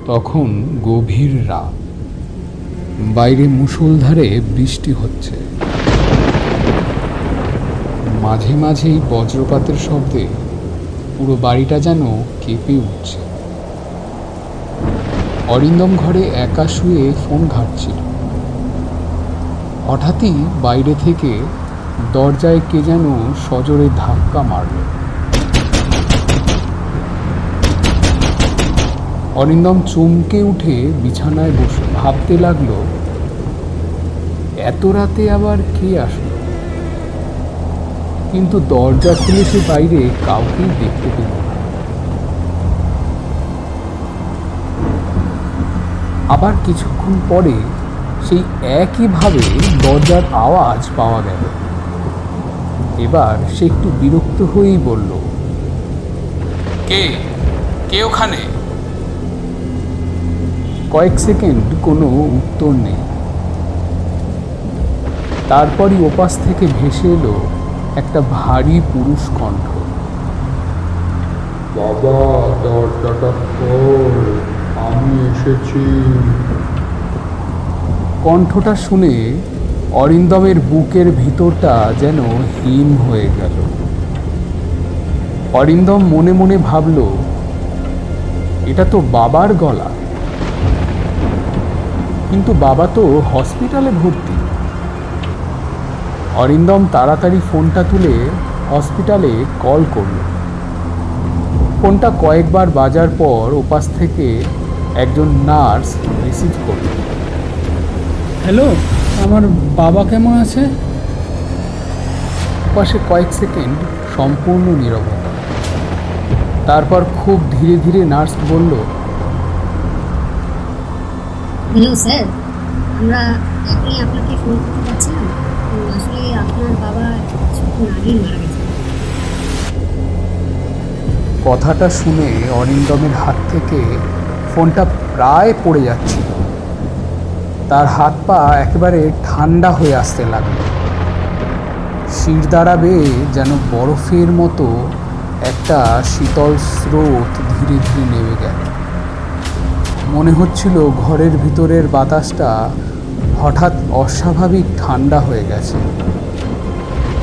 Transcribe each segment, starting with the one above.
তখন গভীর রাত, বাইরে মুষলধারে বৃষ্টি হচ্ছে। মাঝে মাঝেই বজ্রপাতের শব্দে পুরো বাড়িটা যেন কেঁপে উঠছে। অরিন্দম ঘরে একা শুয়ে ফোন ঘাঁটছিল। হঠাৎই বাইরে থেকে দরজায় কে যেন সজোরে ধাক্কা মারল। অরিন্দম চমকে উঠে বিছানায় বসে ভাবতে লাগলো, এত রাতে আবার কে আসলো? কিন্তু দরজা খুলে সে বাইরে কাউকেই দেখতে পেল না। আবার কিছুক্ষণ পরে সেই একইভাবে দরজার আওয়াজ পাওয়া গেল। এবার সে একটু বিরক্ত হয়েই বলল, কে কে ওখানে? কয়েক সেকেন্ড কোনো উত্তর নেই। তারপরই ওপাশ থেকে ভেসে এলো একটা ভারী পুরুষ কণ্ঠ। বাবা, দরজাটা খোল, আমি এসেছি। কণ্ঠটা শুনে অরিন্দমের বুকের ভিতরটা যেন হিম হয়ে গেল। অরিন্দম মনে মনে ভাবল, এটা তো বাবার গলা, কিন্তু বাবা তো হসপিটালে ভর্তি। অরিন্দম তাড়াতাড়ি ফোনটা তুলে হসপিটালে কল করল। ফোনটা কয়েকবার বাজার পর ওপাশ থেকে একজন নার্স রিসিভ করল। হ্যালো, আমার বাবা কেমন আছে? পাশে কয়েক সেকেন্ড সম্পূর্ণ নীরবতা। তারপর খুব ধীরে ধীরে নার্স বলল, হ্যালো স্যার, আমরা এখনই আপনাকে ফোন করতে পারছিলাম। আসলে আপনার বাবা কিছুক্ষণ আগেই মারা গেছে। কথাটা শুনে অরিন্দমের হাত থেকে ফোনটা প্রায় পড়ে যাচ্ছিল। তার হাত পা একেবারে ঠান্ডা হয়ে আসতে লাগলো। শিরদাঁড়া বেয়ে যেন বরফের মতো একটা শীতল স্রোত ধীরে ধীরে নেমে গেল। মনে হচ্ছিল ঘরের ভিতরের বাতাসটা হঠাৎ অস্বাভাবিক ঠান্ডা হয়ে গেছে।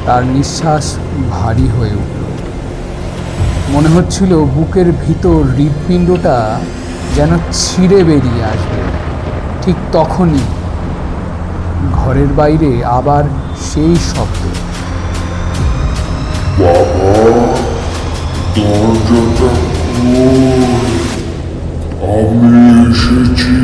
তার নিঃশ্বাস ভারী হয়ে উঠল। মনে হচ্ছিল বুকের ভিতর হৃৎপিণ্ডটা যেন ছিঁড়ে বেরিয়ে আসবে। ঠিক তখনই ঘরের বাইরে আবার সেই শব্দ, বাবা, দরজাটা খোল, আমি এসেছি।